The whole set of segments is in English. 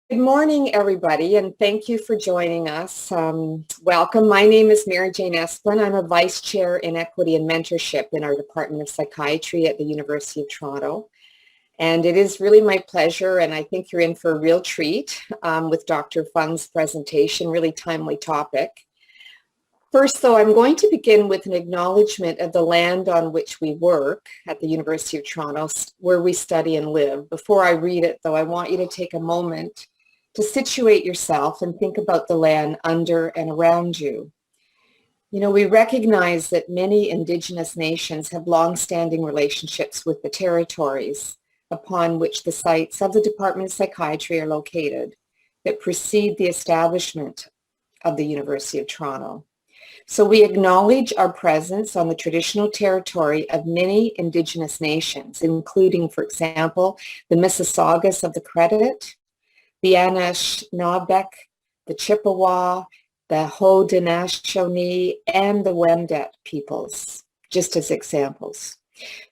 Good morning, everybody, and thank you for joining us. Welcome. My name is Mary Jane Esplin. I'm a Vice Chair in Equity and Mentorship in our Department of Psychiatry at the University of Toronto. And it is really my pleasure, and I think you're in for a real treat with Dr. Fung's presentation, really timely topic. First, though, I'm going to begin with an acknowledgement of the land on which we work at the University of Toronto, where we study and live. Before I read it, though, I want you to take a moment to situate yourself and think about the land under and around you. You know, we recognize that many Indigenous nations have long-standing relationships with the territories upon which the sites of the Department of Psychiatry are located that precede the establishment of the University of Toronto. So we acknowledge our presence on the traditional territory of many Indigenous nations, including, for example, the Mississaugas of the Credit, the Anishinaabe, the Chippewa, the Haudenosaunee, and the Wendat peoples, just as examples.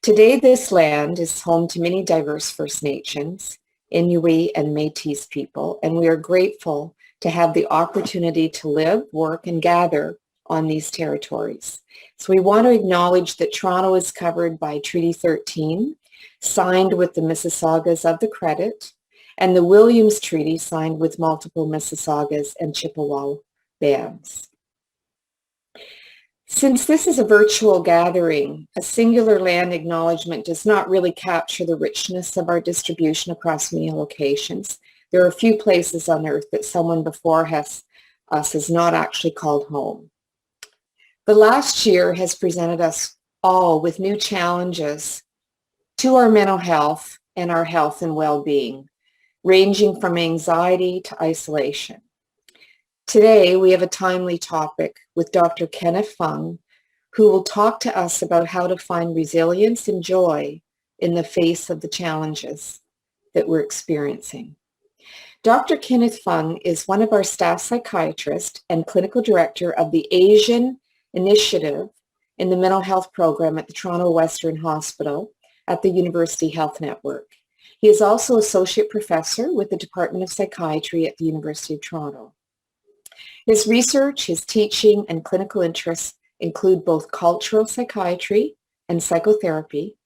Today, this land is home to many diverse First Nations, Inuit, and Métis people, and we are grateful to have the opportunity to live, work, and gather on these territories. So we want to acknowledge that Toronto is covered by Treaty 13, signed with the Mississaugas of the Credit, and the Williams Treaty signed with multiple Mississaugas and Chippewa bands. Since this is a virtual gathering, a singular land acknowledgement does not really capture the richness of our distribution across many locations. There are a few places on earth that someone before us has not actually called home. The last year has presented us all with new challenges to our mental health and our health and well-being, ranging from anxiety to isolation. Today, we have a timely topic with Dr. Kenneth Fung, who will talk to us about how to find resilience and joy in the face of the challenges that we're experiencing. Dr. Kenneth Fung is one of our staff psychiatrists and clinical director of the Asian Initiative in the mental health program at the Toronto Western Hospital at the University Health Network. He is also associate professor with the Department of Psychiatry at the University of Toronto. His research, his teaching, and clinical interests include both cultural psychiatry and psychotherapy.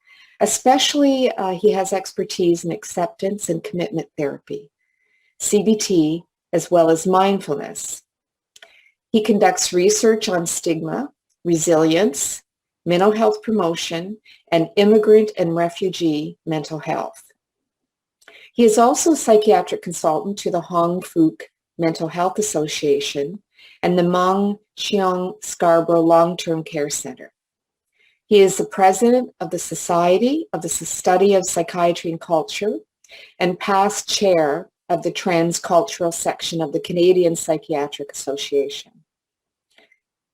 Especially, he has expertise in acceptance and commitment therapy, CBT, as well as mindfulness. He conducts research on stigma, resilience, mental health promotion, and immigrant and refugee mental health. He is also a psychiatric consultant to the Hong Fook Mental Health Association and the Mong Cheong Scarborough Long-Term Care Center. He is the president of the Society of the Study of Psychiatry and Culture and past chair of the Transcultural section of the Canadian Psychiatric Association.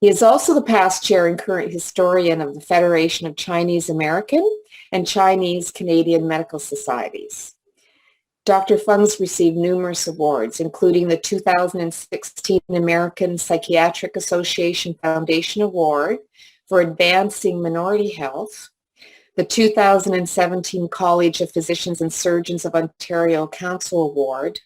He is also the past chair and current historian of the Federation of Chinese American and Chinese Canadian Medical Societies. Dr. Fung's received numerous awards, including the 2016 American Psychiatric Association Foundation Award for Advancing Minority Health, the 2017 College of Physicians and Surgeons of Ontario Council Award,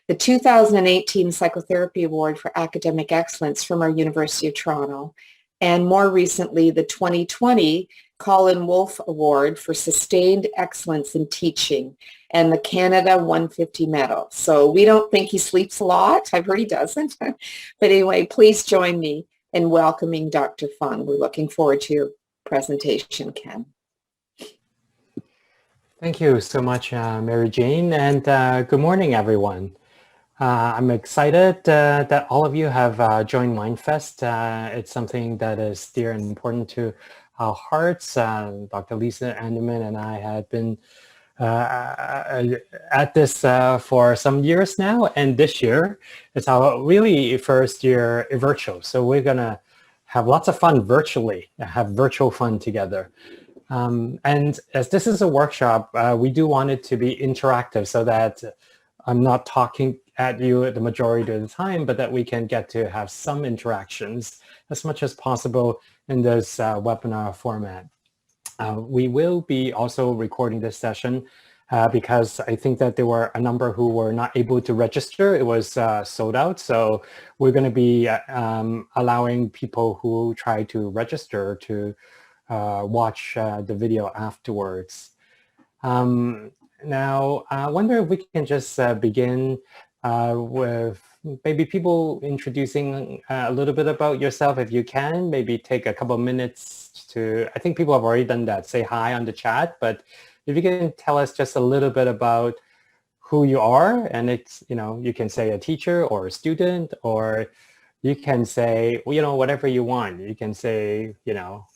the 2018 Psychotherapy Award for Academic Excellence from our University of Toronto, and more recently, the 2020 Colin Wolfe Award for Sustained Excellence in Teaching and the Canada 150 Medal. So we don't think he sleeps a lot. I've heard he doesn't. But anyway, please join me in welcoming Dr. Fung. We're looking forward to your presentation, Ken. Thank you so much, Mary Jane, and good morning, everyone. I'm excited that all of you have joined Mindfest. It's something that is dear and important to our hearts. Dr. Lisa Anderman and I had been at this for some years now, and this year it's our really first year virtual. So we're gonna have lots of fun virtually, have virtual fun together. And as this is a workshop, we do want it to be interactive so that I'm not talking at you the majority of the time, but that we can get to have some interactions as much as possible in this webinar format. We will be also recording this session because I think that there were a number who were not able to register. It was sold out. So we're going to be allowing people who try to register to watch the video afterwards. Now, I wonder if we can just begin with maybe people introducing a little bit about yourself, if you can. Maybe take a couple of minutes to, I think people have already done that, say hi on the chat, but if you can tell us just a little bit about who you are, and it's, you can say a teacher or a student, or you can say, whatever you want. You can say,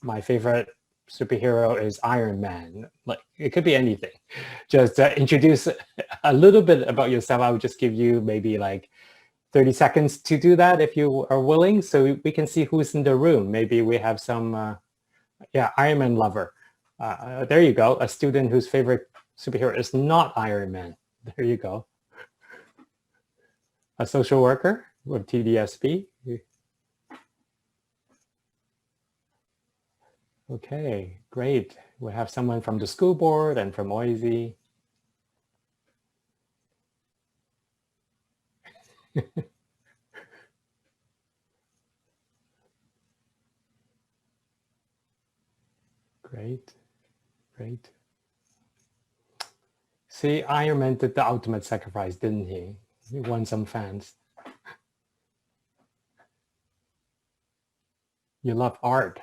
my favorite superhero is Iron Man. Like, it could be anything. Just introduce a little bit about yourself. I would just give you maybe like 30 seconds to do that if you are willing, so we can see who's in the room. Maybe we have some, Iron Man lover. There you go. A student whose favorite superhero is not Iron Man. There you go. A social worker with TDSP. Okay, great. We have someone from the school board and from OISE. Great, great. See, Iron Man did the ultimate sacrifice, didn't he? He won some fans. You love art.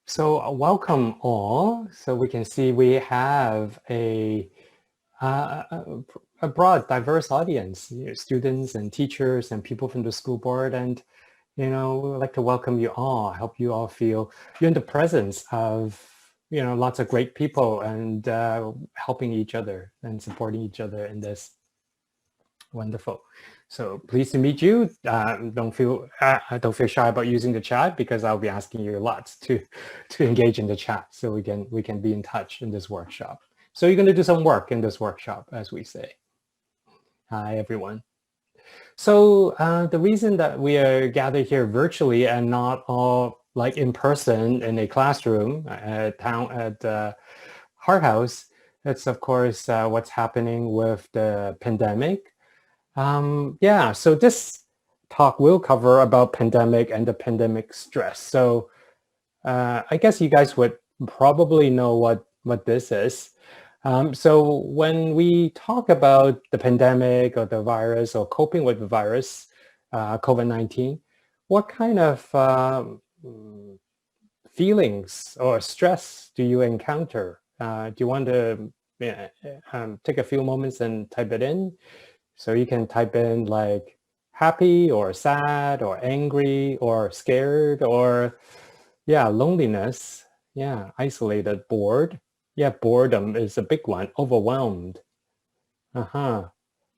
So welcome all. So we can see we have a broad, diverse audience, students and teachers and people from the school board. And, we would like to welcome you all. I hope you all feel you're in the presence of, lots of great people and helping each other and supporting each other in this. Wonderful. So pleased to meet you. Don't feel shy about using the chat, because I'll be asking you lots to engage in the chat, so we can be in touch in this workshop. So you're going to do some work in this workshop, as we say. Hi, everyone. So the reason that we are gathered here virtually and not all like in person in a classroom at Hart House, it's of course what's happening with the pandemic. So this talk will cover about pandemic and the pandemic stress. So I guess you guys would probably know what this is. So when we talk about the pandemic or the virus or coping with the virus, COVID-19, what kind of feelings or stress do you encounter? Do you want to take a few moments and type it in? So you can type in like happy or sad or angry or scared or loneliness, isolated, bored. Yeah, boredom is a big one. Overwhelmed.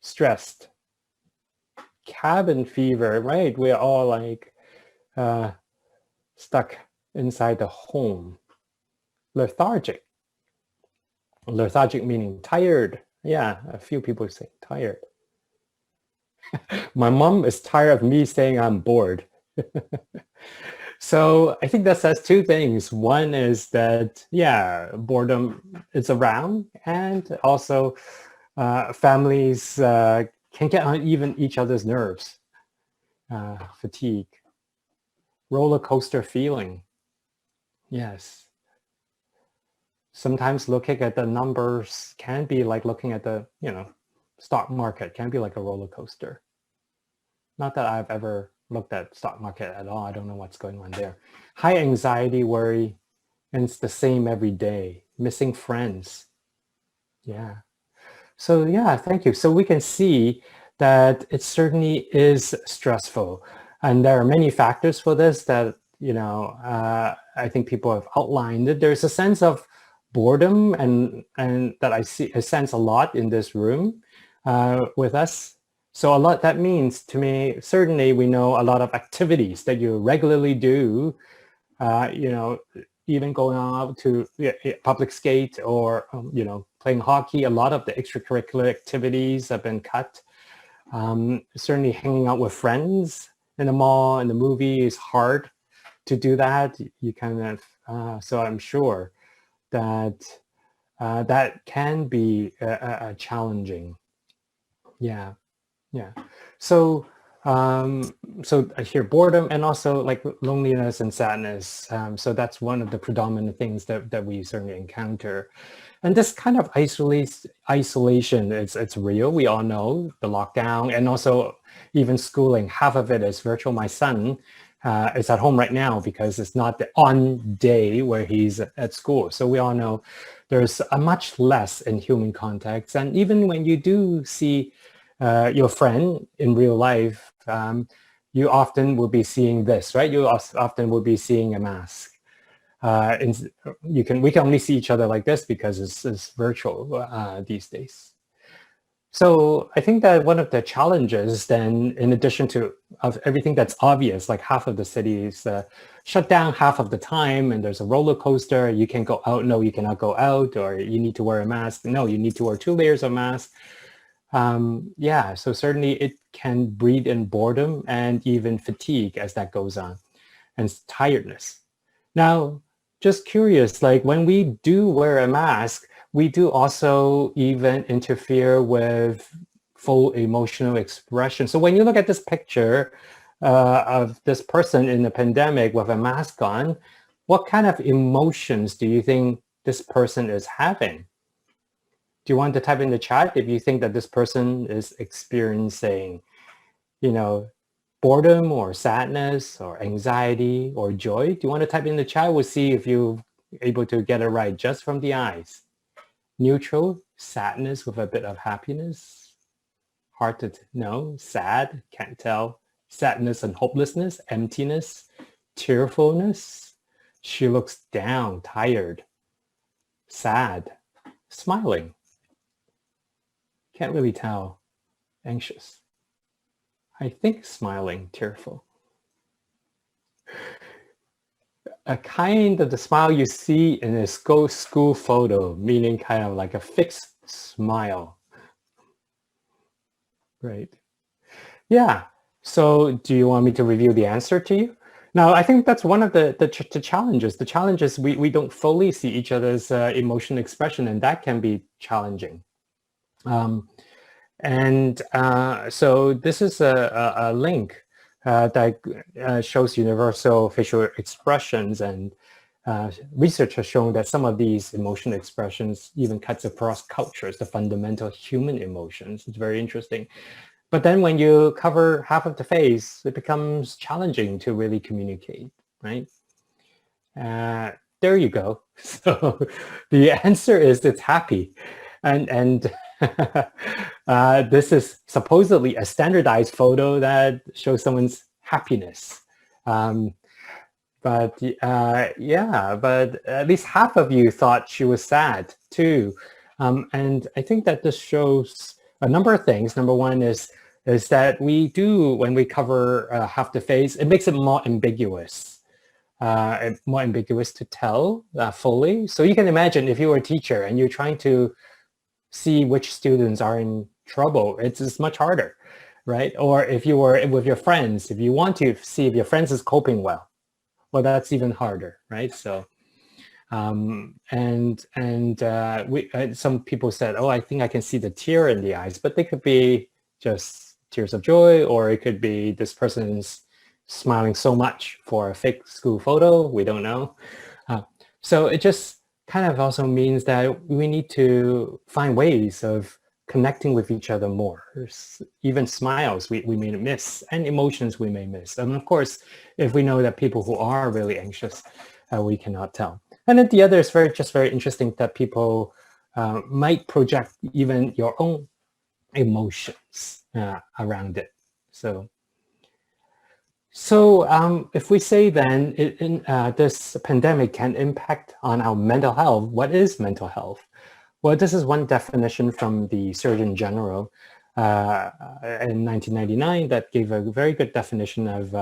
Stressed. Cabin fever, right? We're all like stuck inside the home. Lethargic. Lethargic meaning tired. Yeah, a few people say tired. My mom is tired of me saying I'm bored. So I think that says two things. One is that, boredom is around, and also families can get on even each other's nerves. Fatigue. Roller coaster feeling. Yes. Sometimes looking at the numbers can be like looking at the, stock market, can be like a roller coaster. Not that I've ever looked at stock market at all. I don't know what's going on there. High anxiety, worry, and it's the same every day. Missing friends. Yeah. So thank you. So we can see that it certainly is stressful. And there are many factors for this that, I think people have outlined. There's a sense of boredom and that I sense a lot in this room with us. So a lot, that means to me, certainly we know a lot of activities that you regularly do, even going out to public skate or, playing hockey. A lot of the extracurricular activities have been cut. Certainly hanging out with friends in the mall and the movie is hard. to do that, you kind of, so I'm sure that that can be a challenging. Yeah, yeah. So, so I hear boredom and also like loneliness and sadness. So that's one of the predominant things that we certainly encounter. And this kind of isolation, it's real. We all know the lockdown and also even schooling. Half of it is virtual. My son is at home right now because it's not the on day where he's at school. So we all know there's a much less in human context. And even when you do see your friend in real life, you often will be seeing this, right? You often will be seeing a mask. And we can only see each other like this because it's virtual these days. So I think that one of the challenges then, in addition to of everything that's obvious, like half of the city is shut down half of the time, and there's a roller coaster. You can go out. No, you cannot go out, or you need to wear a mask. No, you need to wear 2 layers of mask. Yeah, so certainly it can breed in boredom and even fatigue as that goes on, and tiredness. Now, just curious, like when we do wear a mask, we do also even interfere with full emotional expression. So when you look at this picture of this person in the pandemic with a mask on, what kind of emotions do you think this person is having? Do you want to type in the chat if you think that this person is experiencing, boredom or sadness or anxiety or joy? Do you want to type in the chat? We'll see if you're able to get it right just from the eyes. Neutral, sadness with a bit of happiness. Hard to know, sad, can't tell. Sadness and hopelessness, emptiness, tearfulness. She looks down, tired, sad, smiling. Can't really tell. Anxious. I think smiling, tearful. A kind of the smile you see in a school photo, meaning kind of like a fixed smile. Right. Yeah. So do you want me to review the answer to you? Now, I think that's one of the challenges. The challenge is we don't fully see each other's emotion expression, and that can be challenging. So this is a link that shows universal facial expressions, and research has shown that some of these emotion expressions even cuts across cultures, the fundamental human emotions. It's very interesting. But then when you cover half of the face, it becomes challenging to really communicate, right? There you go. So the answer is it's happy. And this is supposedly a standardized photo that shows someone's happiness. But at least half of you thought she was sad too. And I think that this shows a number of things. Number one is that we do, when we cover half the face, it makes it more ambiguous. More ambiguous to tell fully. So you can imagine if you were a teacher and you're trying to see which students are in trouble, it's much harder, right? Or if you were with your friends, if you want to see if your friends is coping well, that's even harder, right? So, some people said, oh, I think I can see the tear in the eyes, but they could be just tears of joy, or it could be this person's smiling so much for a fake school photo. We don't know. So it just kind of also means that we need to find ways of connecting with each other more. Even smiles we may miss, and emotions we may miss. And of course, if we know that people who are really anxious, we cannot tell. And then the other is very interesting that people might project even your own emotions around it. So if we say then this pandemic can impact on our mental health, what is mental health? Well, this is one definition from the Surgeon General in 1999 that gave a very good definition of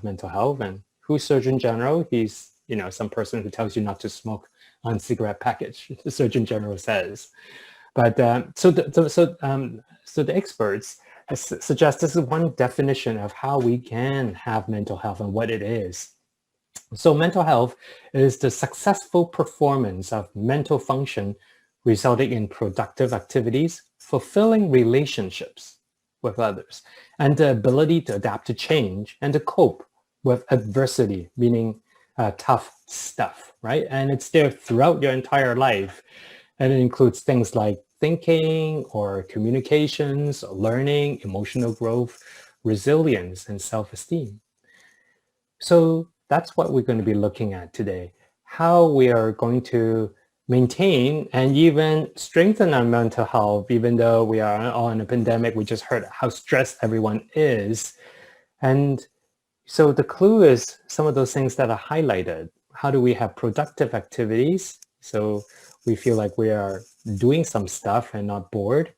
mental health. And who's Surgeon General? He's some person who tells you not to smoke on cigarette package. The Surgeon General says. But so the experts suggest this is one definition of how we can have mental health and what it is. So mental health is the successful performance of mental function resulting in productive activities, fulfilling relationships with others, and the ability to adapt to change and to cope with adversity, meaning tough stuff, right? And it's there throughout your entire life. And it includes things like thinking or communications, learning, emotional growth, resilience, and self-esteem. So that's what we're going to be looking at today, how we are going to maintain and even strengthen our mental health, even though we are all in a pandemic. We just heard how stressed everyone is. And so the clue is some of those things that are highlighted. How do we have productive activities? So we feel like we are doing some stuff and not bored.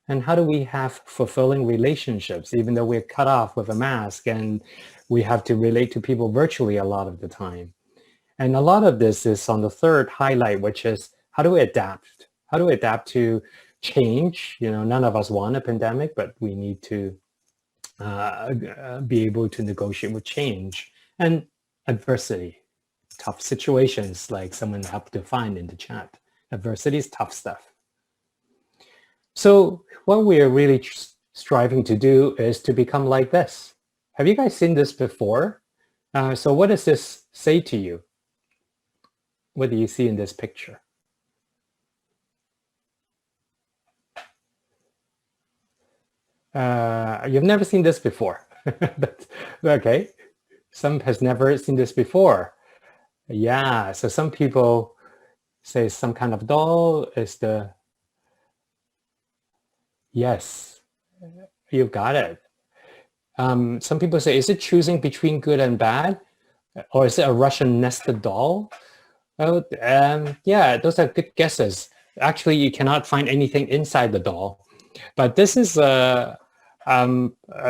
And how do we have fulfilling relationships, even though we're cut off with a mask and we have to relate to people virtually a lot of the time? And a lot of this is on the third highlight, which is how do we adapt? How do we adapt to change? You know, none of us want a pandemic, but we need to be able to negotiate with change and adversity, tough situations like someone helped define in the chat. Adversity is tough stuff. So what we are really striving to do is to become like this. Have you guys seen this before? So what does this say to you? What do you see in this picture? You've never seen this before. Okay. Some has never seen this before. Yeah, so some people say some kind of doll is the, yes, you've got it. Some people say, is it choosing between good and bad? Or is it a Russian nested doll? Oh, yeah, those are good guesses. Actually, you cannot find anything inside the doll. But this is a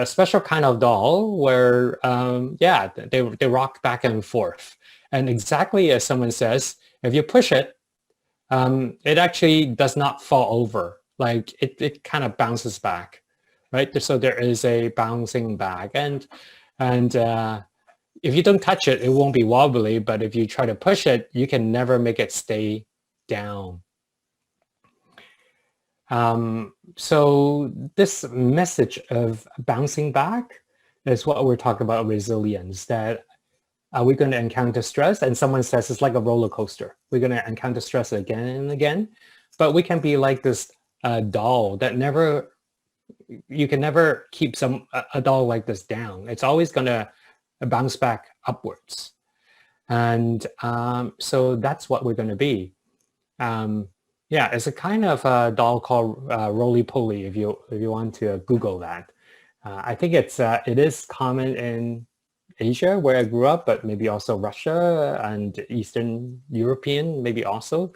special kind of doll where, yeah, they rock back and forth. And exactly as someone says, if you push it, it actually does not fall over. Like it kind of bounces back, right? So there is a bouncing back. And if you don't touch it, it won't be wobbly. But if you try to push it, you can never make it stay down. So this message of bouncing back is what we're talking about, resilience, that are we going to encounter stress? And someone says it's like a roller coaster. We're going to encounter stress again and again, but we can be like this doll that never, you can never keep a doll like this down. It's always going to bounce back upwards. And so that's what we're going to be. Yeah, it's a kind of a doll called Roly Poly. If you want to Google that, I think it is common in Asia where I grew up, but maybe also Russia and Eastern European, maybe also.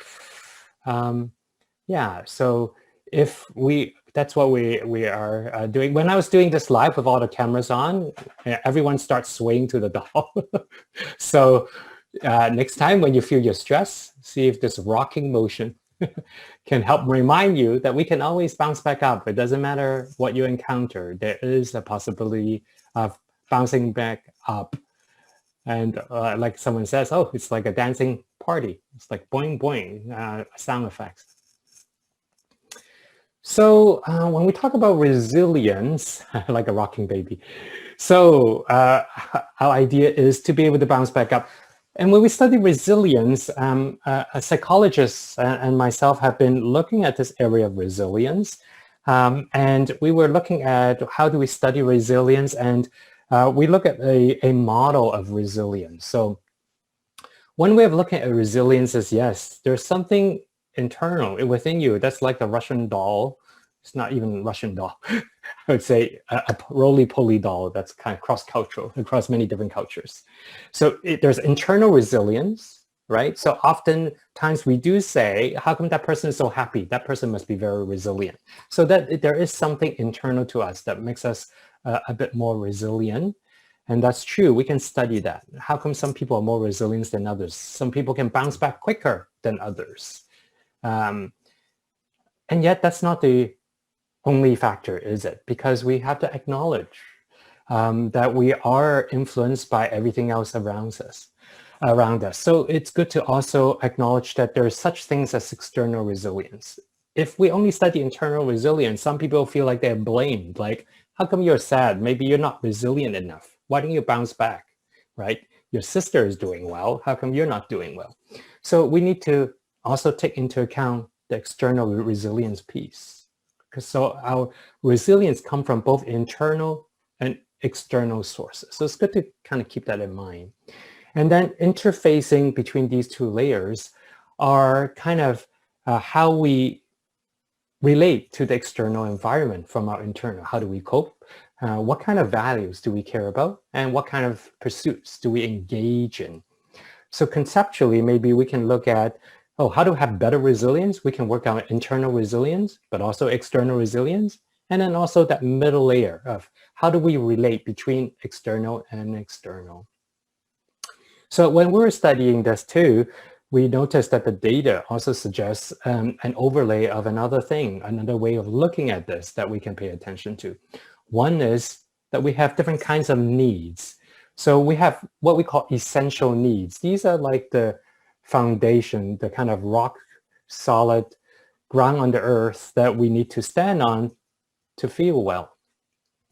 Yeah, so that's what we are doing. When I was doing this live with all the cameras on, everyone starts swaying to the doll. So next time when you feel your stress, see if this rocking motion can help remind you that we can always bounce back up. It doesn't matter what you encounter. There is a possibility of bouncing back up. And like someone says, oh, it's like a dancing party. It's like boing, boing, sound effects. So when we talk about resilience, like a rocking baby, so our idea is to be able to bounce back up. And when we study resilience, a psychologist and myself have been looking at this area of resilience. And we were looking at how do we study resilience, and we look at a model of resilience. So one way of looking at resilience is, yes, there's something internal within you that's like the Russian doll. It's not even Russian doll. I would say a roly-poly doll that's kind of cross-cultural, across many different cultures. So there's internal resilience, right? So oftentimes we do say, how come that person is so happy? That person must be very resilient. So that there is something internal to us that makes us a bit more resilient. And that's true. We can study that. How come some people are more resilient than others? Some people can bounce back quicker than others. And yet that's not the only factor, is it? Because we have to acknowledge that we are influenced by everything else around us. So it's good to also acknowledge that there are such things as external resilience. If we only study internal resilience, some people feel like they're blamed. Like, how come you're sad? Maybe you're not resilient enough. Why don't you bounce back, right? Your sister is doing well. How come you're not doing well? So we need to also take into account the external resilience piece. Because so our resilience come from both internal and external sources. So it's good to kind of keep that in mind. And then interfacing between these two layers are kind of how we relate to the external environment from our internal. How do we cope? What kind of values do we care about? And what kind of pursuits do we engage in? So conceptually, maybe we can look at, oh, how to have better resilience? We can work on internal resilience, but also external resilience. And then also that middle layer of how do we relate between external and external? So when we were studying this too, we noticed that the data also suggests an overlay of another thing, another way of looking at this that we can pay attention to. One is that we have different kinds of needs. So we have what we call essential needs. These are like the foundation, the kind of rock solid ground on the earth that we need to stand on to feel well.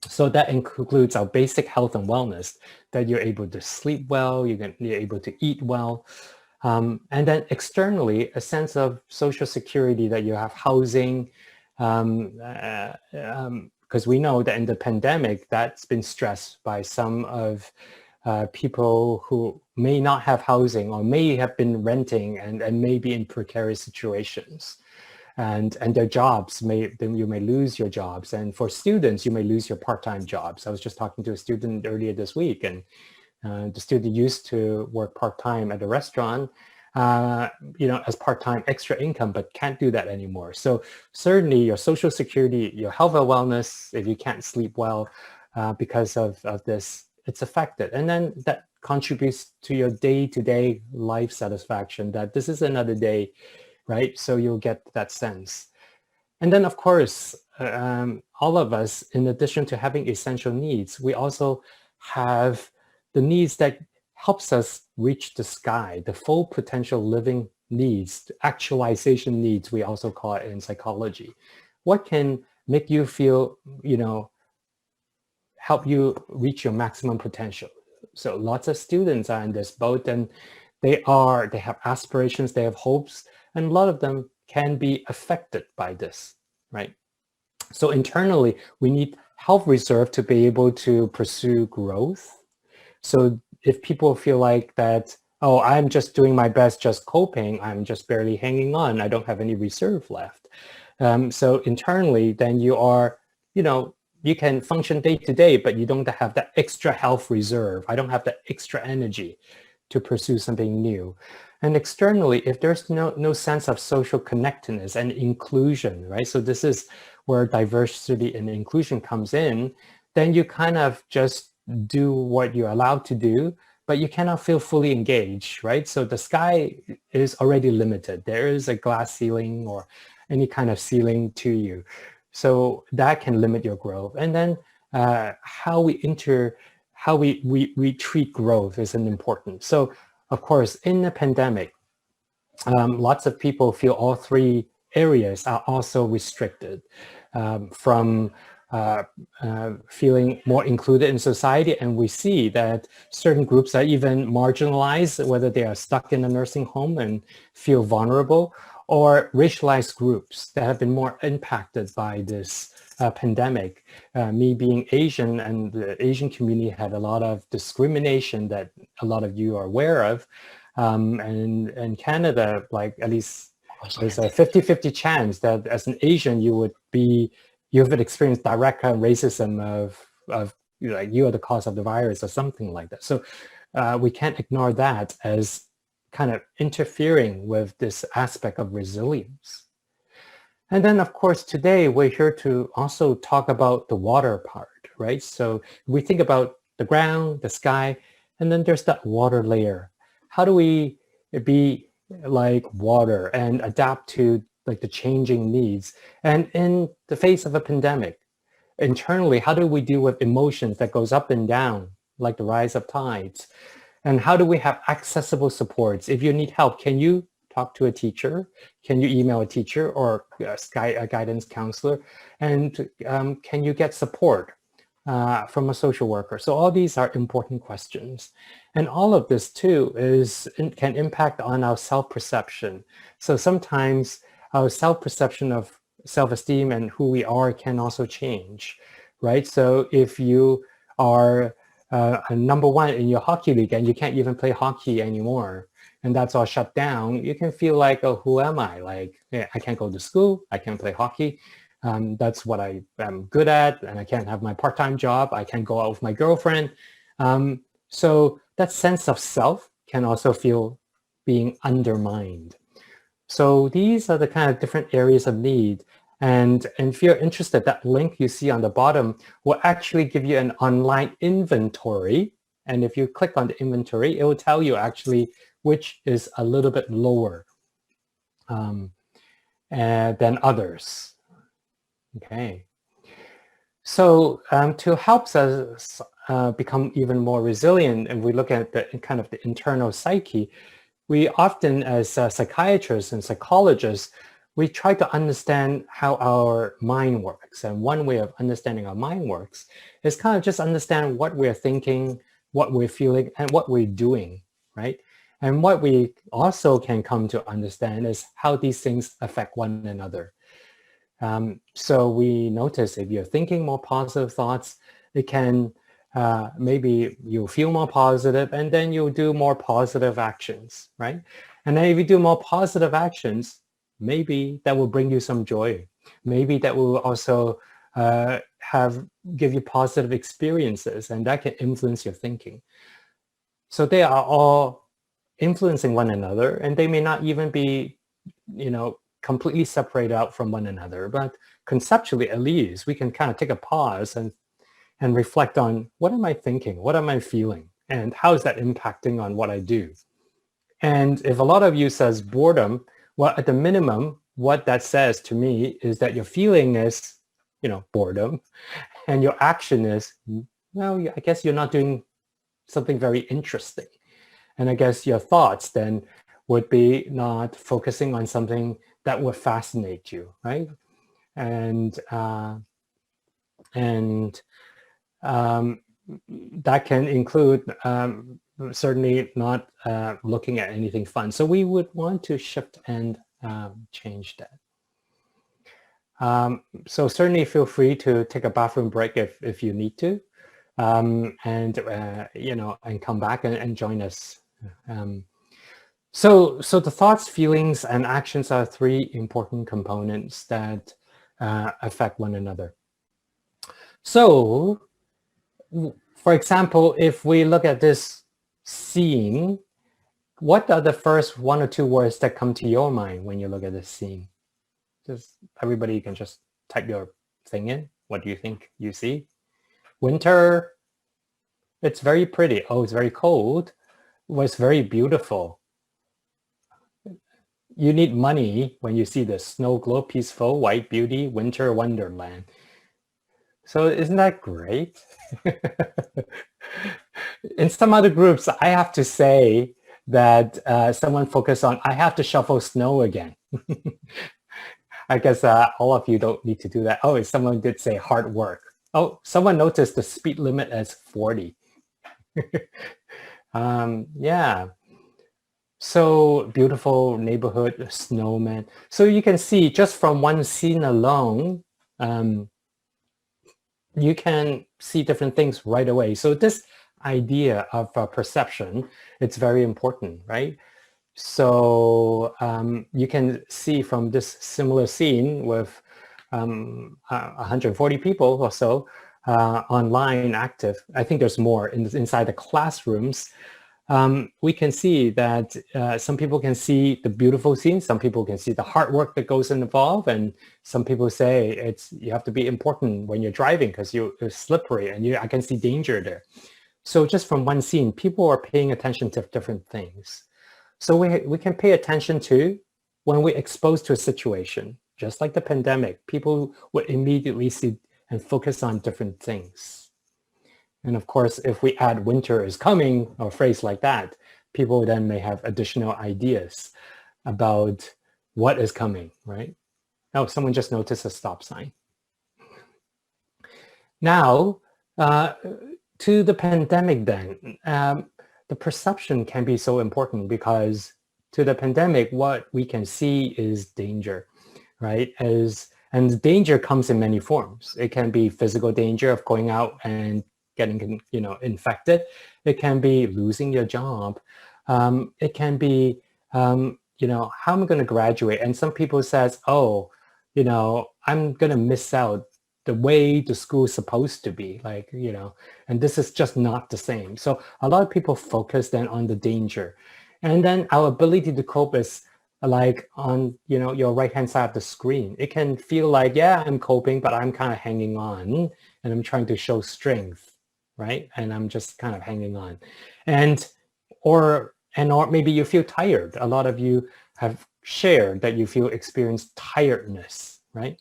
So that includes our basic health and wellness, that you're able to sleep well, you're able to eat well. And then externally, a sense of social security, that you have housing, because we know that in the pandemic, that's been stressed by some of people who may not have housing or may have been renting and may be in precarious situations. And their jobs, you may lose your jobs. And for students, you may lose your part-time jobs. I was just talking to a student earlier this week, and the student used to work part-time at a restaurant, as part-time extra income, but can't do that anymore. So certainly your social security, your health and wellness, if you can't sleep well because of this, it's affected. And then that contributes to your day-to-day life satisfaction, that this is another day, right? So you'll get that sense. And then, of course, all of us, in addition to having essential needs, we also have the needs that helps us reach the sky, the full potential living needs, actualization needs, we also call it in psychology. What can make you feel, help you reach your maximum potential? So lots of students are in this boat, and they have aspirations, they have hopes, and a lot of them can be affected by this, right? So internally, we need health reserve to be able to pursue growth. So if people feel like that, oh, I'm just doing my best, just coping, I'm just barely hanging on, I don't have any reserve left. So internally, then you are, you can function day to day, but you don't have that extra health reserve. I don't have that extra energy to pursue something new. And externally, if there's no sense of social connectedness and inclusion, right? So this is where diversity and inclusion comes in, then you kind of just do what you're allowed to do, but you cannot feel fully engaged, right? So the sky is already limited. There is a glass ceiling or any kind of ceiling to you. So that can limit your growth. And then how we treat growth is an important. So of course, in the pandemic, lots of people feel all three areas are also restricted, from feeling more included in society. And we see that certain groups are even marginalized, whether they are stuck in a nursing home and feel vulnerable, or racialized groups that have been more impacted by this pandemic. Me being Asian, and the Asian community had a lot of discrimination that a lot of you are aware of. And in Canada, like at least there's a 50-50 chance that as an Asian, you would experienced direct racism of you are the cause of the virus or something like that. So we can't ignore that as kind of interfering with this aspect of resilience. And then, of course, today we're here to also talk about the water part, right? So we think about the ground, the sky, and then there's that water layer. How do we be like water and adapt to like the changing needs? And in the face of a pandemic, internally, how do we deal with emotions that goes up and down, like the rise of tides? And how do we have accessible supports? If you need help, can you talk to a teacher? Can you email a teacher or a guidance counselor? And can you get support from a social worker? So all these are important questions. And all of this too can impact on our self-perception. So sometimes our self-perception of self-esteem and who we are can also change, right? So if you are number one in your hockey league and you can't even play hockey anymore, and that's all shut down, you can feel like, oh, who am I? Like, yeah, I can't go to school, I can't play hockey. That's what I am good at, and I can't have my part-time job. I can't go out with my girlfriend. So that sense of self can also feel being undermined. So these are the kind of different areas of need. And if you're interested, that link you see on the bottom will actually give you an online inventory. And if you click on the inventory, it will tell you actually which is a little bit lower than others. Okay. So to help us become even more resilient, and we look at the kind of the internal psyche, we often, as psychiatrists and psychologists, we try to understand how our mind works. And one way of understanding our mind works is kind of just understand what we're thinking, what we're feeling, and what we're doing, right? And what we also can come to understand is how these things affect one another. So we notice if you're thinking more positive thoughts, it can maybe you'll feel more positive, and then you'll do more positive actions, right? And then if you do more positive actions, maybe that will bring you some joy. Maybe that will also give you positive experiences, and that can influence your thinking. So they are all influencing one another, and they may not even be, completely separated out from one another, but conceptually, at least, we can kind of take a pause and reflect on, what am I thinking? What am I feeling? And how is that impacting on what I do? And if a lot of you says boredom, well, at the minimum, what that says to me is that your feeling is, boredom, and your action is, well, I guess you're not doing something very interesting. And I guess your thoughts then would be not focusing on something that would fascinate you, right? And that can include certainly not looking at anything fun. So we would want to shift and change that. So certainly feel free to take a bathroom break if you need to, and come back and join us. So the thoughts, feelings, and actions are three important components that affect one another. So, for example, if we look at this scene, what are the first one or two words that come to your mind when you look at this scene? Just everybody can just type your thing in. What do you think you see? Winter. It's very pretty. Oh, it's very cold. Well, it's very beautiful. You need money when you see the snow globe, peaceful, white beauty, winter wonderland. So isn't that great? In some other groups, I have to say that someone focused on, I have to shovel snow again. I guess all of you don't need to do that. Oh, someone did say hard work. Oh, someone noticed the speed limit as 40. Yeah. So beautiful neighborhood, snowman. So you can see just from one scene alone, you can see different things right away. So this idea of perception, it's very important, right? So you can see from this similar scene with 140 people or so online active. I think there's more inside the classrooms. We can see that some people can see the beautiful scene, some people can see the hard work that goes involved, and some people say you have to be important when you're driving because you're slippery and I can see danger there. So just from one scene, people are paying attention to different things. So we can pay attention to when we're exposed to a situation, just like the pandemic, people would immediately see and focus on different things. And of course, if we add winter is coming or a phrase like that, people then may have additional ideas about what is coming, right? Oh, someone just noticed a stop sign. Now, to the pandemic then, the perception can be so important because to the pandemic, what we can see is danger, right? And danger comes in many forms. It can be physical danger of going out and getting, infected. It can be losing your job. It can be, how am I going to graduate? And some people says, oh, I'm going to miss out the way the school is supposed to be, and this is just not the same. So a lot of people focus then on the danger. And then our ability to cope is like on, your right-hand side of the screen. It can feel like, yeah, I'm coping, but I'm kind of hanging on and I'm trying to show strength, right? And I'm just kind of hanging on. Or maybe you feel tired. A lot of you have shared that you experience tiredness, right?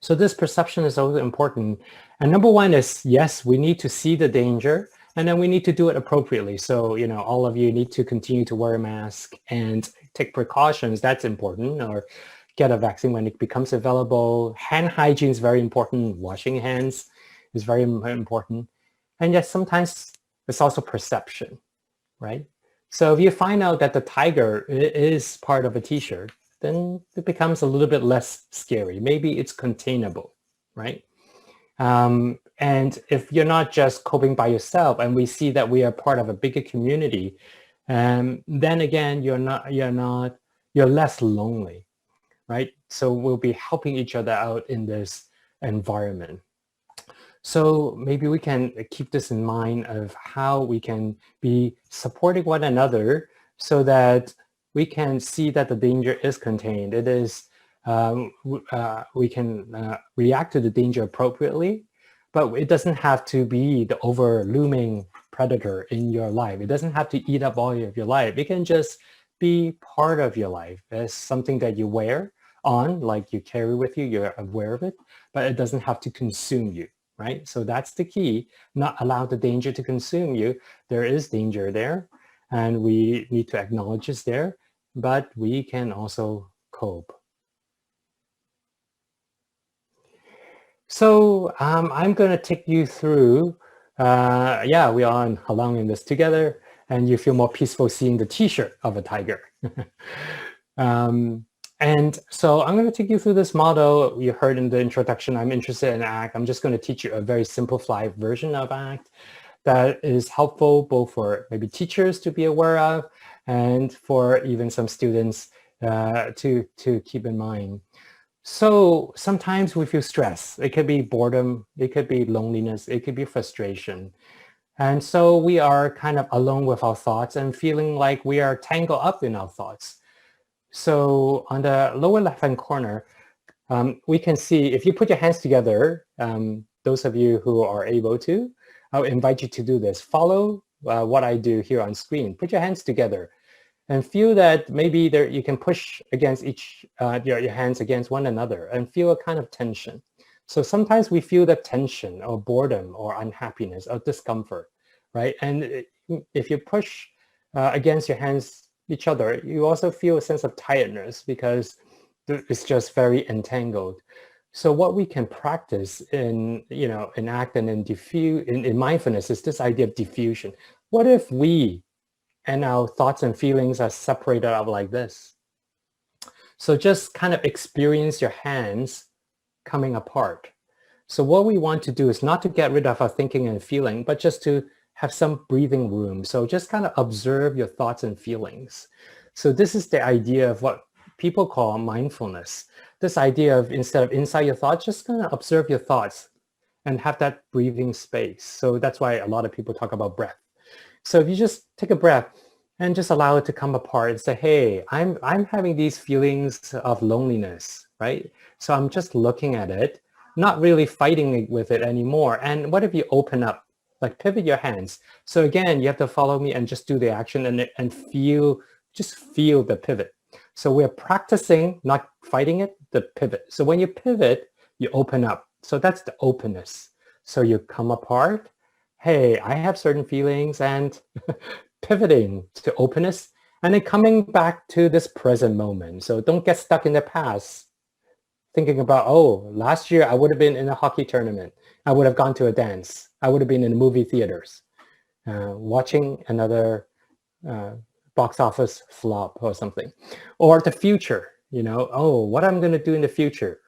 So this perception is also important. And number one is, yes, we need to see the danger, and then we need to do it appropriately. So, all of you need to continue to wear a mask and take precautions. That's important. Or get a vaccine when it becomes available. Hand hygiene is very important. Washing hands is very important. And yes, sometimes it's also perception, right? So if you find out that the tiger is part of a t-shirt, then it becomes a little bit less scary. Maybe it's containable, right? And if you're not just coping by yourself, and we see that we are part of a bigger community, then again, you're less lonely, right? So we'll be helping each other out in this environment. So maybe we can keep this in mind of how we can be supporting one another so that we can see that the danger is contained. It is, we can react to the danger appropriately, but it doesn't have to be the over-looming predator in your life. It doesn't have to eat up all of your life. It can just be part of your life as something that you wear on, like you carry with you, you're aware of it, but it doesn't have to consume you, right? So that's the key, not allow the danger to consume you. There is danger there, and we need to acknowledge it's there, but we can also cope. So I'm going to take you through, we are allowing this together, and you feel more peaceful seeing the t-shirt of a tiger. And so I'm going to take you through this model. You heard in the introduction, I'm interested in ACT. I'm just going to teach you a very simplified version of ACT that is helpful both for maybe teachers to be aware of and for even some students to keep in mind. So sometimes we feel stress. It could be boredom. It could be loneliness. It could be frustration. And so we are kind of alone with our thoughts and feeling like we are tangled up in our thoughts. So on the lower left-hand corner, we can see if you put your hands together, those of you who are able to, I'll invite you to do this. Follow what I do here on screen. Put your hands together and feel that maybe you can push against your hands against one another and feel a kind of tension. So sometimes we feel that tension or boredom or unhappiness or discomfort, right? And if you push against your hands each other, you also feel a sense of tiredness because it's just very entangled. So what we can practice in ACT and in mindfulness is this idea of diffusion. What if we and our thoughts and feelings are separated out like this? So just kind of experience your hands coming apart. So what we want to do is not to get rid of our thinking and feeling, but just to have some breathing room. So just kind of observe your thoughts and feelings. So this is the idea of what people call mindfulness. This idea of instead of inside your thoughts, just kind of observe your thoughts and have that breathing space. So that's why a lot of people talk about breath. So if you just take a breath and just allow it to come apart and say, hey, I'm having these feelings of loneliness, right? So I'm just looking at it, not really fighting with it anymore. And what if you open up? Like pivot your hands. So again, you have to follow me and just do the action and just feel the pivot. So we're practicing, not fighting it, the pivot. So when you pivot, you open up So that's the openness. So you come apart, hey, I have certain feelings, and pivoting to openness, and then coming back to this present moment. So don't get stuck in the past thinking about, oh, last year I would have been in a hockey tournament. I would have gone to a dance. I would have been in the movie theaters, watching another box office flop or something. Or the future, oh, what I'm going to do in the future.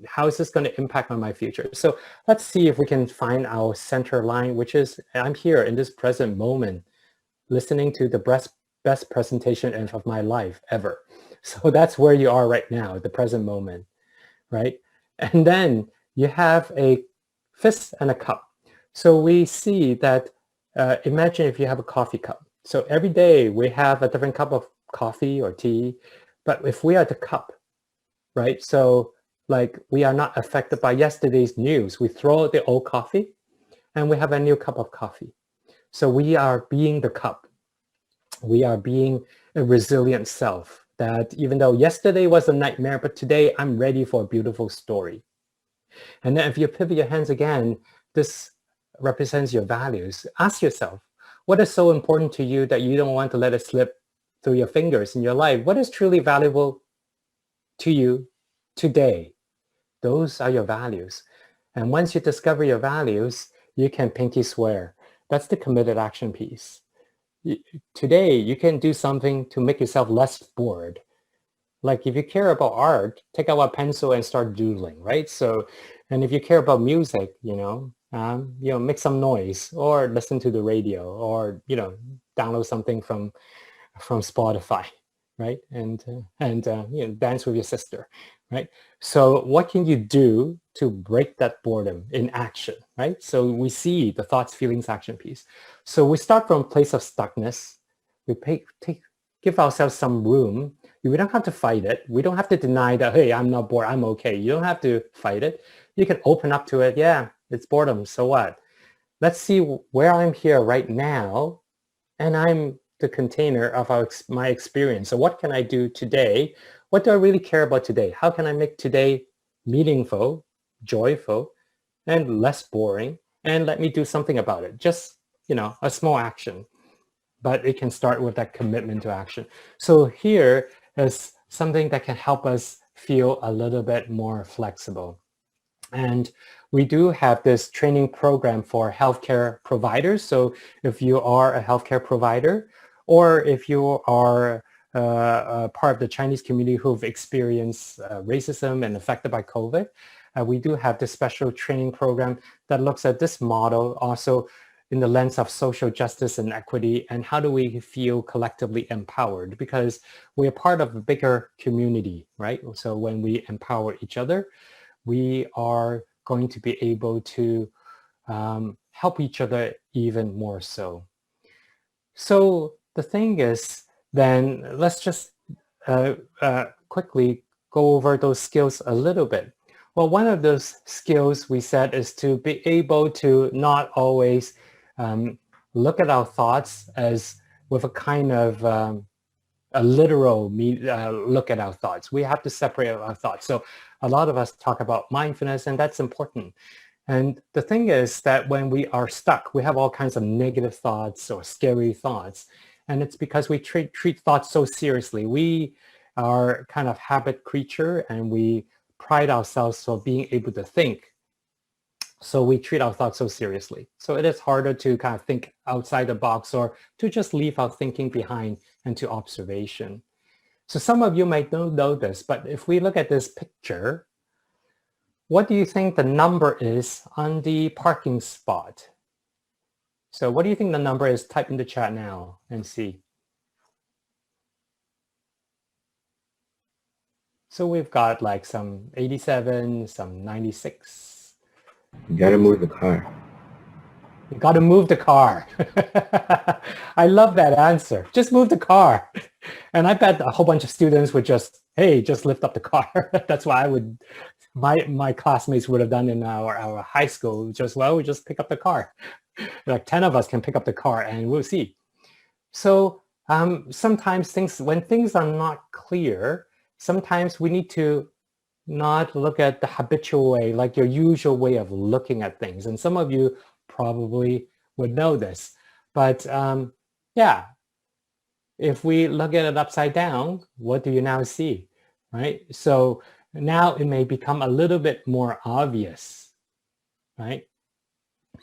How is this going to impact on my future? So let's see if we can find our center line, which is I'm here in this present moment, listening to the best presentation of my life ever. So that's where you are right now, the present moment, right? And then you have a fist and a cup. So we see that, imagine if you have a coffee cup. So every day we have a different cup of coffee or tea, but if we are the cup, right? So like we are not affected by yesterday's news. We throw out the old coffee and we have a new cup of coffee. So we are being the cup. We are being a resilient self that even though yesterday was a nightmare, but today I'm ready for a beautiful story. And then if you pivot your hands again, this represents your values. Ask yourself, what is so important to you that you don't want to let it slip through your fingers in your life? What is truly valuable to you today? Those are your values. And once you discover your values, you can pinky swear. That's the committed action piece. Today, you can do something to make yourself less bored. Like if you care about art, take out a pencil and start doodling, right? So, and if you care about music, make some noise or listen to the radio or, download something from Spotify, right? And dance with your sister, right? So what can you do to break that boredom in action, right? So we see the thoughts, feelings, action piece. So we start from a place of stuckness. We give ourselves some room. We don't have to fight it. We don't have to deny that, hey, I'm not bored, I'm okay. You don't have to fight it. You can open up to it. Yeah, it's boredom, so what? Let's see where I'm here right now, and I'm the container of my experience. So what can I do today? What do I really care about today? How can I make today meaningful, joyful, and less boring? And let me do something about it. Just, a small action. But it can start with that commitment to action. So here is something that can help us feel a little bit more flexible. And we do have this training program for healthcare providers. So if you are a healthcare provider, or if you are part of the Chinese community who've experienced racism and affected by COVID, we do have this special training program that looks at this model also in the lens of social justice and equity, and how do we feel collectively empowered? Because we're part of a bigger community, right? So when we empower each other, we are going to be able to help each other even more so. So the thing is, then let's just quickly go over those skills a little bit. Well, one of those skills we said is to be able to not always look at our thoughts as with a kind of a literal look at our thoughts. We have to separate our thoughts. So a lot of us talk about mindfulness, and that's important. And the thing is that when we are stuck, we have all kinds of negative thoughts or scary thoughts. And it's because we treat thoughts so seriously. We are kind of habit creature, and we pride ourselves for being able to think. So we treat our thoughts so seriously. So it is harder to kind of think outside the box or to just leave our thinking behind and to observation. So some of you might not know this, but if we look at this picture, what do you think the number is on the parking spot? So what do you think the number is? Type in the chat now and see. So we've got like some 87, some 96. You gotta move the car. You got to move the car. I love that answer. Just move the car. And I bet a whole bunch of students would just, hey, just lift up the car. That's why my classmates would have done in our high school. We just pick up the car. Like 10 of us can pick up the car and we'll see. So sometimes when things are not clear, sometimes we need to not look at the habitual way, like your usual way of looking at things. And some of you probably would know this. But yeah, if we look at it upside down, what do you now see, right? So now it may become a little bit more obvious, right?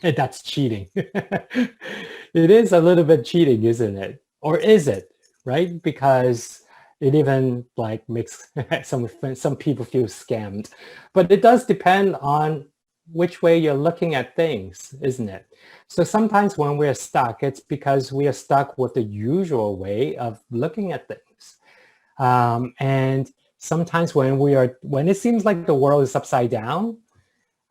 And that's cheating. It is a little bit cheating, isn't it? Or is it, right? Because it even like makes some people feel scammed. But it does depend on which way you're looking at things, isn't it? So sometimes when we're stuck, it's because we are stuck with the usual way of looking at things. And sometimes when it seems like the world is upside down,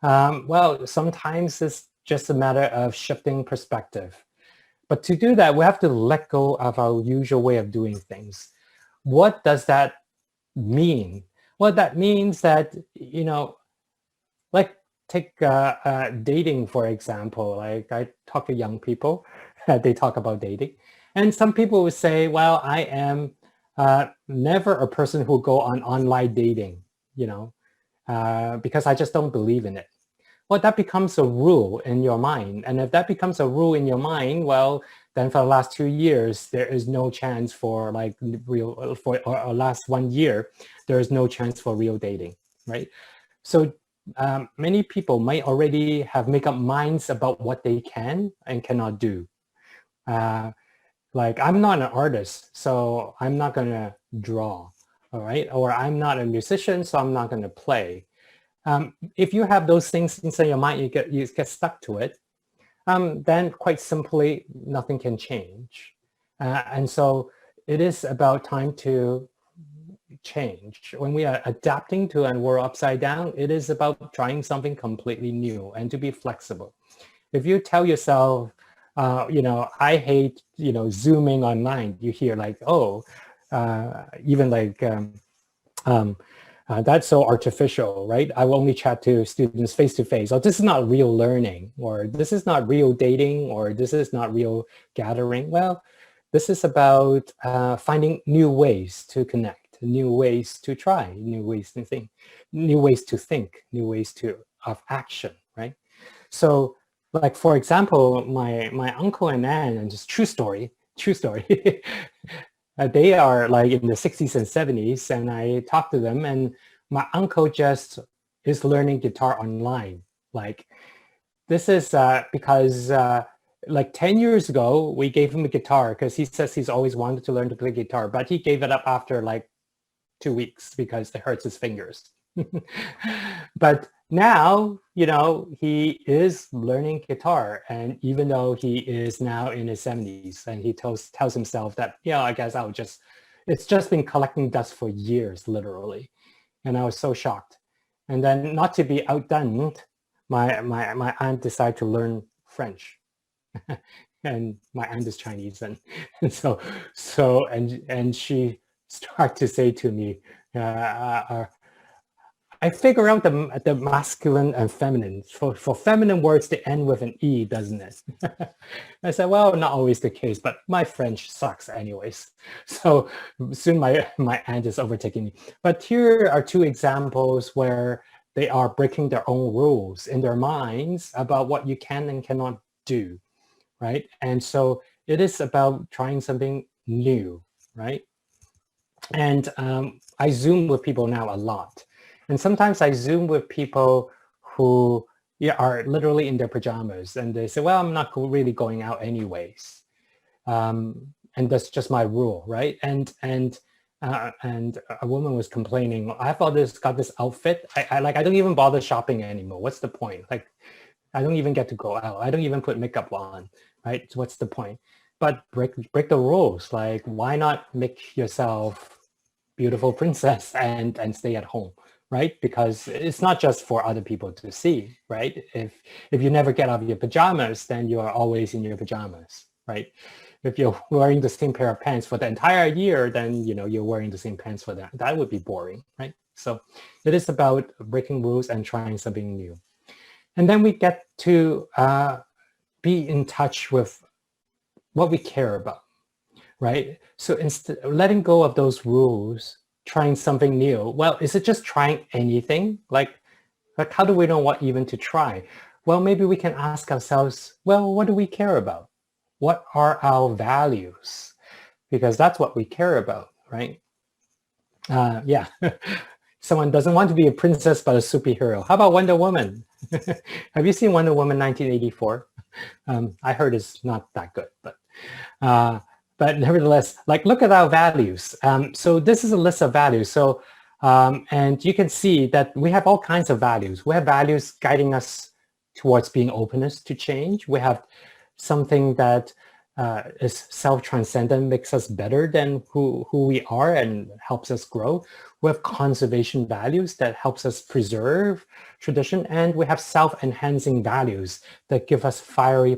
well, sometimes it's just a matter of shifting perspective. But to do that, we have to let go of our usual way of doing things. What does that mean? Well, that means that, like take dating, for example. Like I talk to young people, they talk about dating. And some people would say, well, I am never a person who go on online dating, because I just don't believe in it. Well, that becomes a rule in your mind. And if that becomes a rule in your mind, well, then for the last 2 years, there is no chance for like real, or last 1 year, there is no chance for real dating, right? So many people might already have made up minds about what they can and cannot do. Like I'm not an artist, so I'm not gonna draw, all right? Or I'm not a musician, so I'm not gonna play. If you have those things inside your mind, you get stuck to it, then quite simply, nothing can change. And so it is about time to change. When we are adapting to a world upside down, it is about trying something completely new and to be flexible. If you tell yourself, I hate, Zooming online, you hear like, oh, even like, that's so artificial, right? I will only chat to students face to face. Oh, this is not real learning, or this is not real dating, or this is not real gathering. Well, this is about finding new ways to connect, new ways to try, new ways to think, new ways of action, right? So, like for example, my uncle and aunt, and just true story. They are like in the 60s and 70s, and I talked to them, and my uncle just is learning guitar online. Like this is because like 10 years ago, we gave him a guitar because he says he's always wanted to learn to play guitar, but he gave it up after like 2 weeks because it hurts his fingers. But now, he is learning guitar, and even though he is now in his 70s, and he tells himself that, I guess it's just been collecting dust for years, literally. And I was so shocked. And then, not to be outdone, my aunt decided to learn French. And my aunt is Chinese, and and she started to say to me, I figure out the masculine and feminine. For feminine words, they end with an E, doesn't it? I said, well, not always the case, but my French sucks anyways. So soon my aunt is overtaking me. But here are two examples where they are breaking their own rules in their minds about what you can and cannot do, right? And so it is about trying something new, right? And I Zoom with people now a lot. And sometimes I Zoom with people who are literally in their pajamas, and they say, well, I'm not really going out anyways. And that's just my rule, right? And a woman was complaining, I've got this outfit. I don't even bother shopping anymore. What's the point? Like, I don't even get to go out. I don't even put makeup on, right? So what's the point? But break the rules. Like, why not make yourself beautiful princess and stay at home, right? Because it's not just for other people to see, right? If you never get out of your pajamas, then you are always in your pajamas, right? If you're wearing the same pair of pants for the entire year, then you're wearing the same pants for that. That would be boring, right? So it is about breaking rules and trying something new. And then we get to be in touch with what we care about, right? So instead letting go of those rules, trying something new. Well, is it just trying anything? Like how do we know what even to try? Well, maybe we can ask ourselves, well, what do we care about? What are our values? Because that's what we care about, right? Yeah. Someone doesn't want to be a princess but a superhero. How about Wonder Woman? Have you seen Wonder Woman 1984? I heard it's not that good, but nevertheless, like look at our values. So this is a list of values. So and you can see that we have all kinds of values. We have values guiding us towards being openness to change. We have something that is self-transcendent, makes us better than who we are and helps us grow. We have conservation values that helps us preserve tradition, and we have self-enhancing values that give us fiery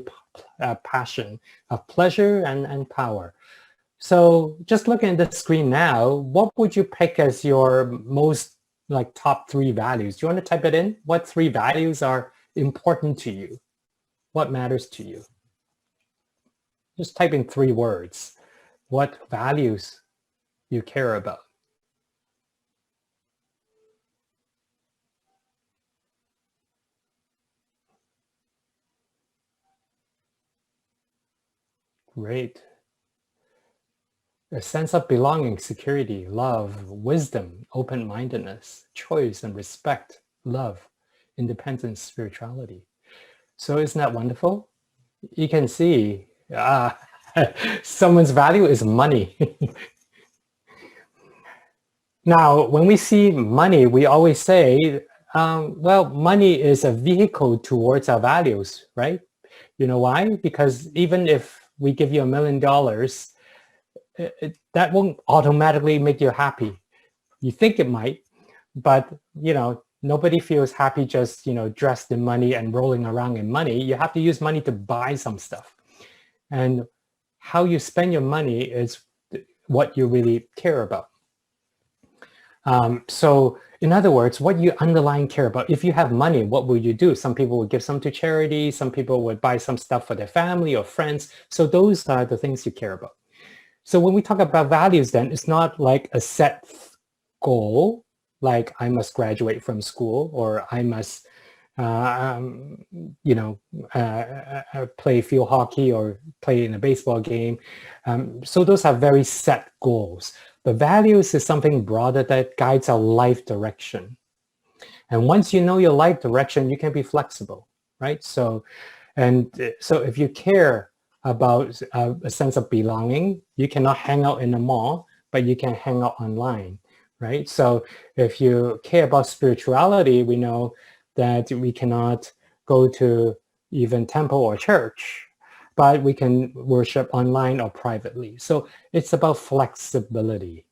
passion of pleasure and power. So just looking at the screen now, what would you pick as your most like top 3 values? Do you want to type it in? What 3 values are important to you? What matters to you? Just type in 3 words. What values you care about? Great. A sense of belonging, security, love, wisdom, open-mindedness, choice and respect, love, independence, spirituality. So isn't that wonderful? You can see someone's value is money. Now, when we see money, we always say, well, money is a vehicle towards our values, right? You know why? Because even if we give you $1 million, that won't automatically make you happy. You think it might, but nobody feels happy just dressed in money and rolling around in money. You have to use money to buy some stuff, and how you spend your money is what you really care about. So in other words, what you underlying care about. If you have money, what will you do? Some people would give some to charity. Some people would buy some stuff for their family or friends. So those are the things you care about. So when we talk about values, then it's not like a set goal, like I must graduate from school or I must, play field hockey or play in a baseball game. So those are very set goals. But values is something broader that guides our life direction. And once you know your life direction, you can be flexible, right? So if you care about a sense of belonging, you cannot hang out in the mall, but you can hang out online, right? So if you care about spirituality, we know that we cannot go to even temple or church, but we can worship online or privately. So it's about flexibility,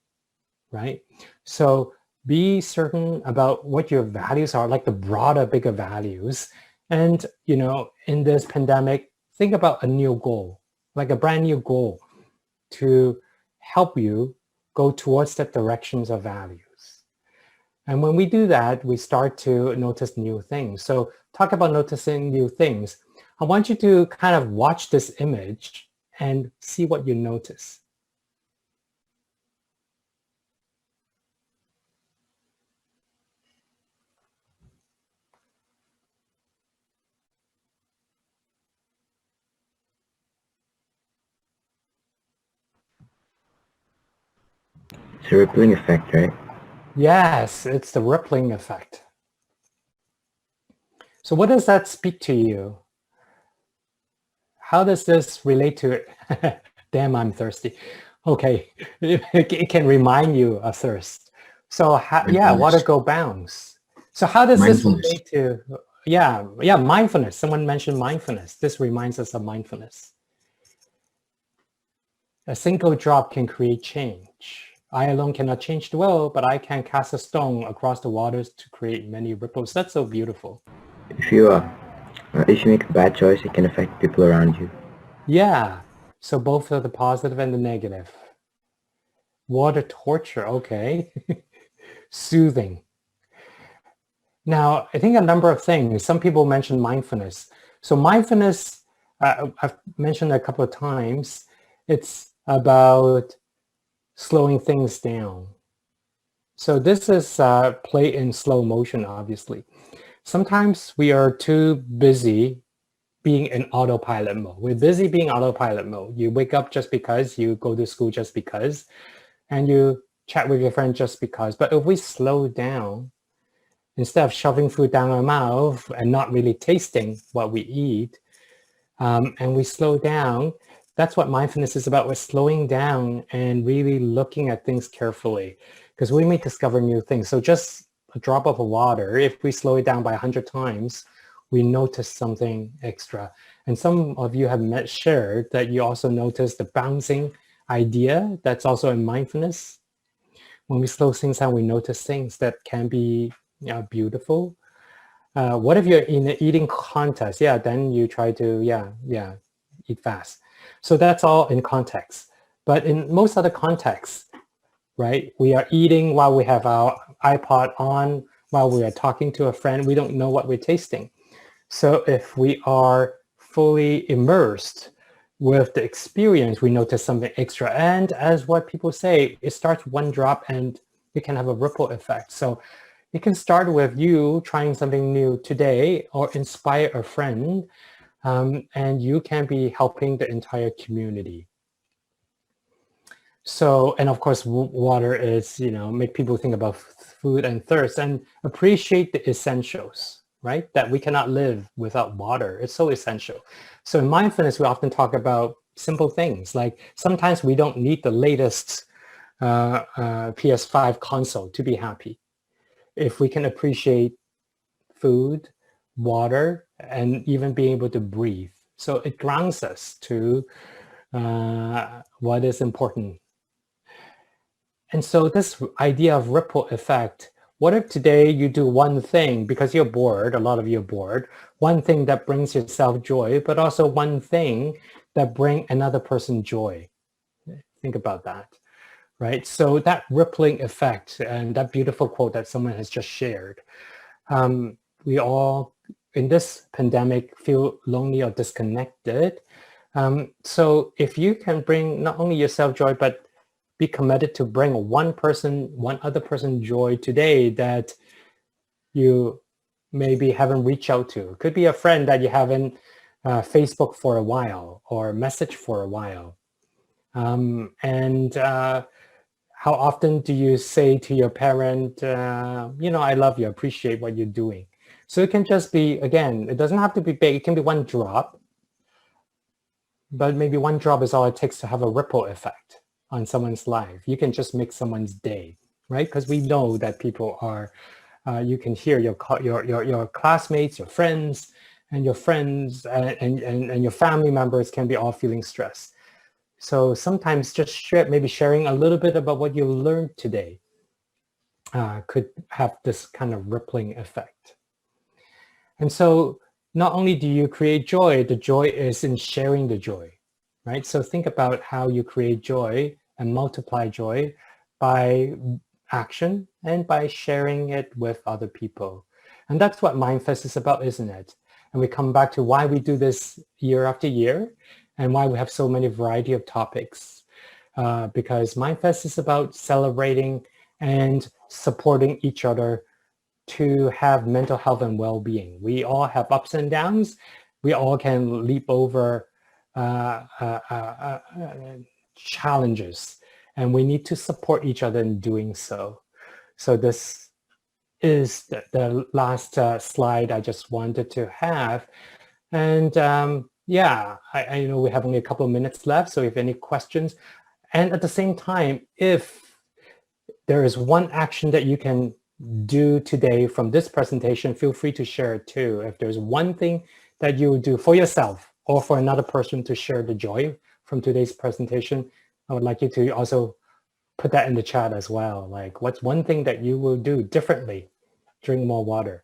right? So be certain about what your values are, like the broader, bigger values. And, in this pandemic, think about a new goal, like a brand new goal to help you go towards the directions of values. And when we do that, we start to notice new things. So talk about noticing new things. I want you to kind of watch this image and see what you notice. It's a rippling effect, right? Yes, it's the rippling effect. So what does that speak to you? How does this relate to it? Damn, I'm thirsty. Okay, it can remind you of thirst. So water go bounce. So how does this relate to, mindfulness. Someone mentioned mindfulness. This reminds us of mindfulness. A single drop can create change. I alone cannot change the world, but I can cast a stone across the waters to create many ripples. That's so beautiful. If you make a bad choice, it can affect people around you. Yeah. So both are the positive and the negative. Water torture. Okay. Soothing. Now, I think a number of things. Some people mention mindfulness. So mindfulness, I've mentioned a couple of times. It's about slowing things down. So this is play in slow motion, obviously. Sometimes we are too busy being in autopilot mode. We're busy being autopilot mode. You wake up just because, you go to school just because, and you chat with your friend just because. But if we slow down, instead of shoving food down our mouth and not really tasting what we eat, and we slow down, that's what mindfulness is about. We're slowing down and really looking at things carefully, because we may discover new things. So just a drop of water, if we slow it down by 100 times, we notice something extra. And some of you have shared that you also notice the bouncing idea that's also in mindfulness. When we slow things down, we notice things that can be beautiful. What if you're in an eating contest? Yeah, then you try to, eat fast. So that's all in context. But in most other contexts, right, we are eating while we have our iPod on, while we are talking to a friend, we don't know what we're tasting. So if we are fully immersed with the experience, we notice something extra. And as what people say, it starts one drop and it can have a ripple effect. So it can start with you trying something new today or inspire a friend, and you can be helping the entire community. So, and of course, water is, make people think about food and thirst and appreciate the essentials, right? That we cannot live without water. It's so essential. So in mindfulness, we often talk about simple things, like sometimes we don't need the latest PS5 console to be happy. If we can appreciate food, water, and even being able to breathe. So it grounds us to what is important. And so this idea of ripple effect, what if today you do one thing because you're bored, a lot of you are bored, one thing that brings yourself joy, but also one thing that brings another person joy. Think about that, right? So that rippling effect and that beautiful quote that someone has just shared, we all in this pandemic feel lonely or disconnected. So if you can bring not only yourself joy, but be committed to bring one other person joy today that you maybe haven't reached out to. It could be a friend that you haven't Facebook for a while or message for a while. And how often do you say to your parent, I love you, appreciate what you're doing? So it can just be, again, it doesn't have to be big. It can be one drop, but maybe one drop is all it takes to have a ripple effect on someone's life. You can just make someone's day, right? Because we know that people are, you can hear your classmates, your friends, and your friends and your family members can be all feeling stressed. So sometimes just maybe sharing a little bit about what you learned today could have this kind of rippling effect. And so not only do you create joy, the joy is in sharing the joy, right? So think about how you create joy and multiply joy by action and by sharing it with other people. And that's what Mindfest is about, isn't it? And we come back to why we do this year after year and why we have so many variety of topics. Because Mindfest is about celebrating and supporting each other to have mental health and well-being. We all have ups and downs. We all can leap over challenges, and we need to support each other in doing so. So this is the last slide I just wanted to have. And I know we have only a couple of minutes left, so if any questions, and at the same time, if there is one action that you can do today from this presentation, feel free to share it too. If there's one thing that you would do for yourself or for another person to share the joy from today's presentation, I would like you to also put that in the chat as well. Like, what's one thing that you will do differently? Drink more water.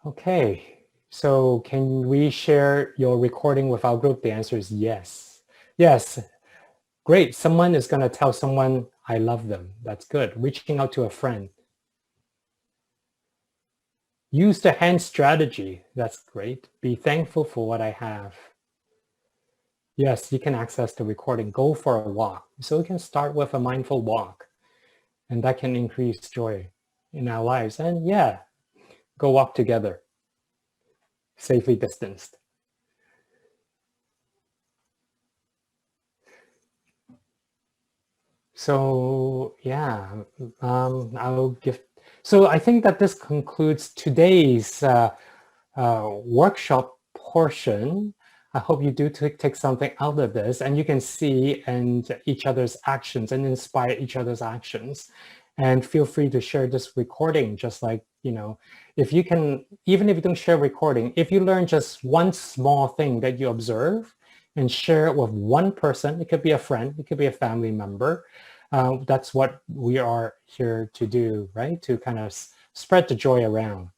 Okay, so can we share your recording with our group? The answer is yes. Yes, great. Someone is going to tell someone, I love them. That's good. Reaching out to a friend. Use the hand strategy. That's great. Be thankful for what I have. Yes, you can access the recording. Go for a walk. So we can start with a mindful walk, and that can increase joy in our lives. And yeah, go walk together, safely distanced. So yeah, I'll give. So I think that this concludes today's workshop portion. I hope you do take something out of this, and you can see and each other's actions and inspire each other's actions. And feel free to share this recording, just like, if you can, even if you don't share recording, if you learn just one small thing that you observe and share it with one person, it could be a friend, it could be a family member. That's what we are here to do, right? To kind of spread the joy around.